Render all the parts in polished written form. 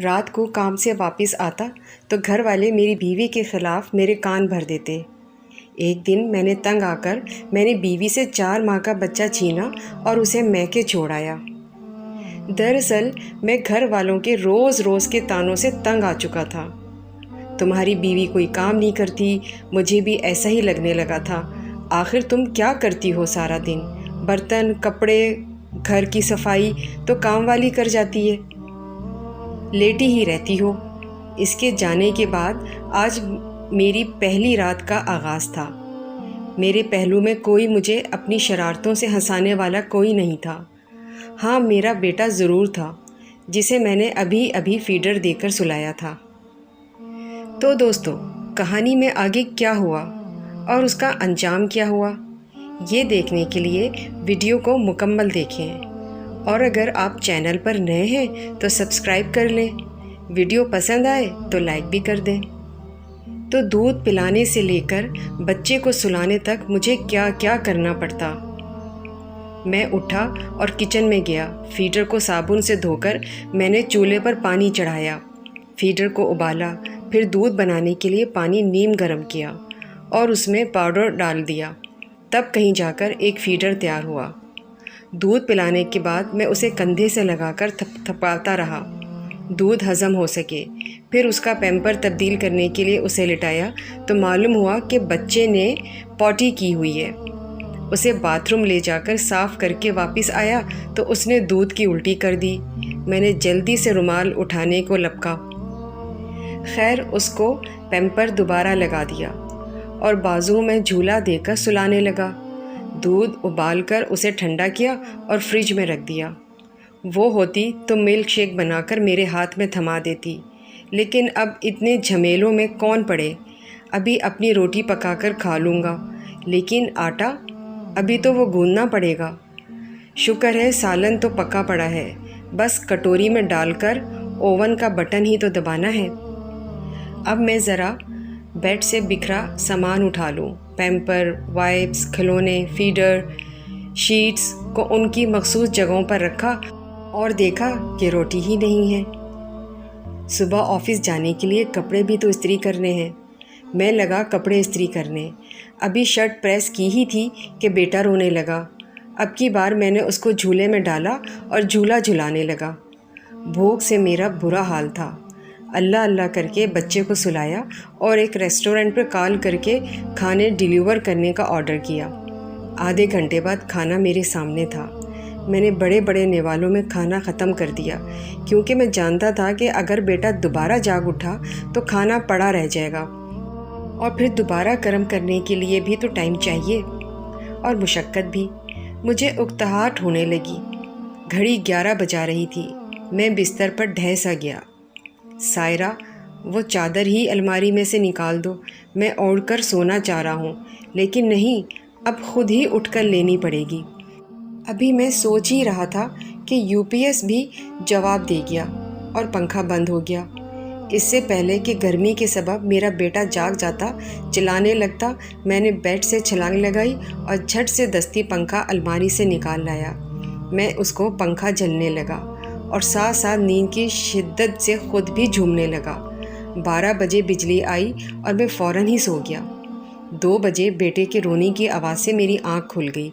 رات کو کام سے واپس آتا تو گھر والے میری بیوی کے خلاف میرے کان بھر دیتے۔ ایک دن میں نے تنگ آ کر میں نے بیوی سے 4 ماہ کا بچہ چھینا اور اسے میکے چھوڑ آیا۔ دراصل میں گھر والوں کے روز روز کے تانوں سے تنگ آ چکا تھا۔ تمہاری بیوی کوئی کام نہیں کرتی، مجھے بھی ایسا ہی لگنے لگا تھا۔ آخر تم کیا کرتی ہو سارا دن؟ برتن، کپڑے، گھر کی صفائی تو کام والی کر جاتی ہے، لیٹی ہی رہتی ہو۔ اس کے جانے کے بعد آج میری پہلی رات کا آغاز تھا۔ میرے پہلو میں کوئی مجھے اپنی شرارتوں سے ہنسانے والا کوئی نہیں تھا۔ ہاں، میرا بیٹا ضرور تھا، جسے میں نے ابھی ابھی فیڈر دے کر سلایا تھا۔ تو دوستو، کہانی میں آگے کیا ہوا اور اس کا انجام کیا ہوا، یہ دیکھنے کے لیے ویڈیو کو مکمل دیکھیں، اور اگر آپ چینل پر نئے ہیں تو سبسکرائب کر لیں، ویڈیو پسند آئے تو لائک بھی کر دیں۔ تو دودھ پلانے سے لے کر بچے کو سلانے تک مجھے کیا کیا کرنا پڑتا۔ میں اٹھا اور کچن میں گیا، فیڈر کو صابن سے دھو کر میں نے چولہے پر پانی چڑھایا، فیڈر کو ابالا، پھر دودھ بنانے کے لیے پانی نیم گرم کیا اور اس میں پاؤڈر ڈال دیا، تب کہیں جا کر ایک فیڈر تیار ہوا۔ دودھ پلانے کے بعد میں اسے کندھے سے لگا کر تھپاتا رہا، دودھ ہضم ہو سکے۔ پھر اس کا پیمپر تبدیل کرنے کے لیے اسے لٹایا تو معلوم ہوا کہ بچے نے پوٹی کی ہوئی ہے۔ اسے باتھ روم لے جا کر صاف کر کے واپس آیا تو اس نے دودھ کی الٹی کر دی۔ میں نے جلدی سے رومال اٹھانے کو لپکا، خیر اس کو پیمپر دوبارہ لگا دیا اور بازو میں جھولا دے کر سلانے لگا۔ دودھ ابال کر اسے ٹھنڈا کیا اور فریج میں رکھ دیا۔ وہ ہوتی تو ملک شیک بنا کر میرے ہاتھ میں تھما دیتی، لیکن اب اتنے جھمیلوں میں کون پڑے؟ ابھی اپنی روٹی پکا کر کھا لوں گا، لیکن آٹا ابھی تو وہ گوندنا پڑے گا۔ شکر ہے سالن تو پکا پڑا ہے، بس کٹوری میں ڈال کر اوون کا بٹن ہی تو دبانا ہے۔ اب میں ذرا بیڈ سے بکھرا سامان اٹھا لوں، پیمپر، وائپس، کھلونے، فیڈر، شیٹس کو ان کی مخصوص جگہوں پر رکھا اور دیکھا کہ روٹی ہی نہیں ہے۔ صبح آفس جانے کے لیے کپڑے بھی تو استری کرنے ہیں۔ میں لگا کپڑے استری کرنے، ابھی شرٹ پریس کی ہی تھی کہ بیٹا رونے لگا۔ اب کی بار میں نے اس کو جھولے میں ڈالا اور جھولا جھلانے لگا۔ بھوک سے میرا برا حال تھا۔ اللہ اللہ کر کے بچے کو سلایا اور ایک ریسٹورنٹ پر کال کر کے کھانے ڈیلیور کرنے کا آرڈر کیا۔ آدھے گھنٹے بعد کھانا میرے سامنے تھا۔ میں نے بڑے بڑے نوالوں میں کھانا ختم کر دیا، کیونکہ میں جانتا تھا کہ اگر بیٹا دوبارہ جاگ اٹھا تو کھانا پڑا رہ جائے گا، اور پھر دوبارہ گرم کرنے کے لیے بھی تو ٹائم چاہیے اور مشقت بھی۔ مجھے اکتاہٹ ہونے لگی۔ گھڑی 11 بجا رہی تھی۔ میں بستر پر ڈھہ سا گیا۔ سائرہ، وہ چادر ہی الماری میں سے نکال دو، میں اوڑھ کر سونا چاہ رہا ہوں، لیکن نہیں، اب خود ہی اٹھ کر لینی پڑے گی۔ ابھی میں سوچ ہی رہا تھا کہ UPS بھی جواب دے گیا اور پنکھا بند ہو گیا۔ اس سے پہلے کہ گرمی کے سبب میرا بیٹا جاگ جاتا، چلانے لگتا، میں نے بیڈ سے چھلانگ لگائی اور جھٹ سے دستی پنکھا الماری سے نکال لایا۔ میں اس کو پنکھا جھلنے لگا اور ساتھ ساتھ نیند کی شدت سے خود بھی جھومنے لگا۔ 12 بجے بجلی آئی اور میں فوراً ہی سو گیا۔ 2 بجے بیٹے کے رونے کی آواز سے میری آنکھ کھل گئی۔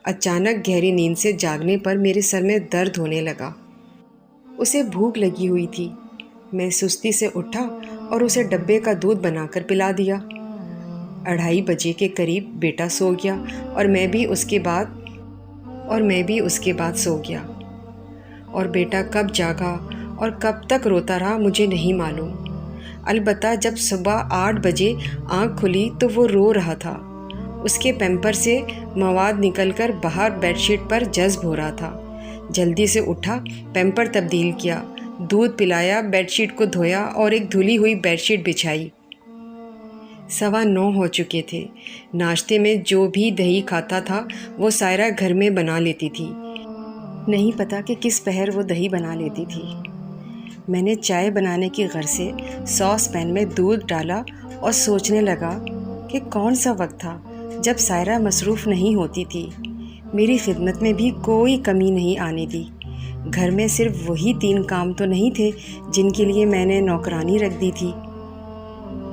اچانک گہری نیند سے جاگنے پر میرے سر میں درد ہونے لگا۔ اسے بھوک لگی ہوئی تھی۔ میں سستی سے اٹھا اور اسے ڈبے کا دودھ بنا کر پلا دیا۔ 2:30 بجے کے قریب بیٹا سو گیا اور میں بھی اس کے بعد سو گیا، اور بیٹا کب جاگا اور کب تک روتا رہا مجھے نہیں معلوم۔ البتہ جب صبح 8 بجے آنکھ کھلی تو وہ رو رہا تھا۔ اس کے پیمپر سے مواد نکل کر باہر بیڈ شیٹ پر جذب ہو رہا تھا۔ جلدی سے اٹھا، پیمپر تبدیل کیا، دودھ پلایا، بیڈ شیٹ کو دھویا اور ایک دھلی ہوئی بیڈ شیٹ بچھائی۔ 9:15 ہو چکے تھے۔ ناشتے میں جو بھی دہی کھاتا تھا وہ سائرہ گھر میں بنا لیتی تھی۔ نہیں پتا کہ کس پہر وہ دہی بنا لیتی تھی۔ میں نے چائے بنانے کی غرض سے ساس پین میں دودھ ڈالا اور سوچنے لگا کہ کون سا وقت تھا جب سائرہ مصروف نہیں ہوتی تھی، میری خدمت میں بھی کوئی کمی نہیں آنے دی۔ گھر میں صرف وہی 3 کام تو نہیں تھے جن کے لیے میں نے نوکرانی رکھ دی تھی۔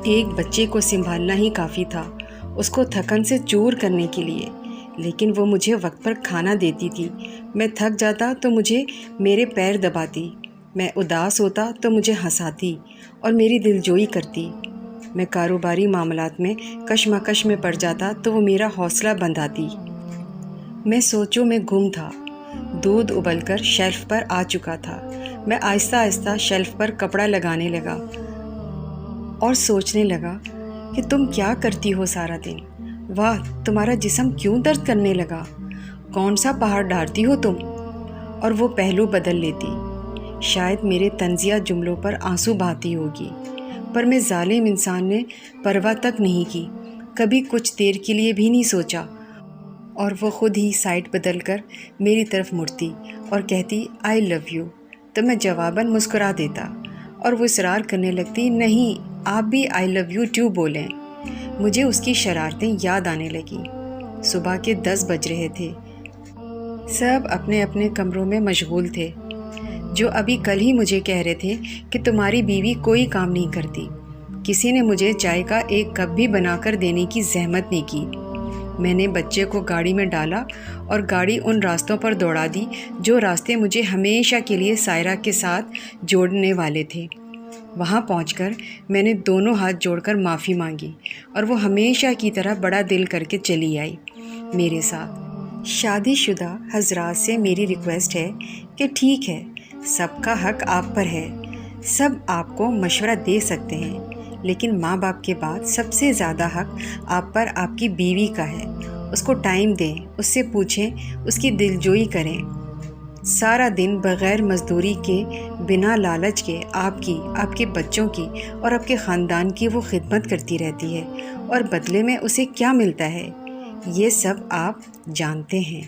ایک بچے کو سنبھالنا ہی کافی تھا، اس کو تھکن سے چور کرنے کے لیے، لیکن وہ مجھے وقت پر کھانا دیتی تھی۔ میں تھک جاتا تو مجھے میرے پیر دباتی، میں اداس ہوتا تو مجھے ہنساتی اور میری دلجوئی کرتی۔ میں کاروباری معاملات میں کشمکش میں پڑ جاتا تو وہ میرا حوصلہ بندھاتی۔ میں سوچوں میں گم تھا۔ دودھ ابل کر شیلف پر آ چکا تھا۔ میں آہستہ آہستہ شیلف پر کپڑا لگانے لگا اور سوچنے لگا کہ تم کیا کرتی ہو سارا دن؟ واہ، تمہارا جسم کیوں درد کرنے لگا؟ کون سا پہاڑ ڈھارتی ہو تم؟ اور وہ پہلو بدل لیتی۔ شاید میرے طنزیہ جملوں پر آنسو بہاتی ہوگی، پر میں ظالم انسان نے پرواہ تک نہیں کی، کبھی کچھ دیر کے لیے بھی نہیں سوچا، اور وہ خود ہی سائڈ بدل کر میری طرف مڑتی اور کہتی آئی لو یو، تو میں جواباً مسکرا دیتا اور وہ اصرار کرنے لگتی نہیں آپ بھی آئی لو یو ٹو بولیں۔ مجھے اس کی شرارتیں یاد آنے لگیں۔ صبح کے 10 بج رہے تھے، سب اپنے اپنے کمروں میں مشغول تھے۔ جو ابھی کل ہی مجھے کہہ رہے تھے کہ تمہاری بیوی کوئی کام نہیں کرتی، کسی نے مجھے چائے کا ایک کپ بھی بنا کر دینے کی زحمت نہیں کی۔ میں نے بچے کو گاڑی میں ڈالا اور گاڑی ان راستوں پر دوڑا دی جو راستے مجھے ہمیشہ کے لیے سائرہ کے ساتھ جوڑنے والے تھے۔ وہاں پہنچ کر میں نے دونوں ہاتھ جوڑ کر معافی مانگی اور وہ ہمیشہ کی طرح بڑا دل کر کے چلی آئی میرے ساتھ۔ شادی شدہ حضرات سے میری ریکویسٹ ہے کہ ٹھیک ہے، سب کا حق آپ پر ہے، سب آپ کو مشورہ دے سکتے ہیں، لیکن ماں باپ کے بعد سب سے زیادہ حق آپ پر آپ کی بیوی کا ہے۔ اس کو ٹائم دیں، اس سے پوچھیں، اس کی دلجوئی کریں۔ سارا دن بغیر مزدوری کے، بنا لالچ کے آپ کے بچوں کی اور آپ کے خاندان کی وہ خدمت کرتی رہتی ہے، اور بدلے میں اسے کیا ملتا ہے یہ سب آپ جانتے ہیں۔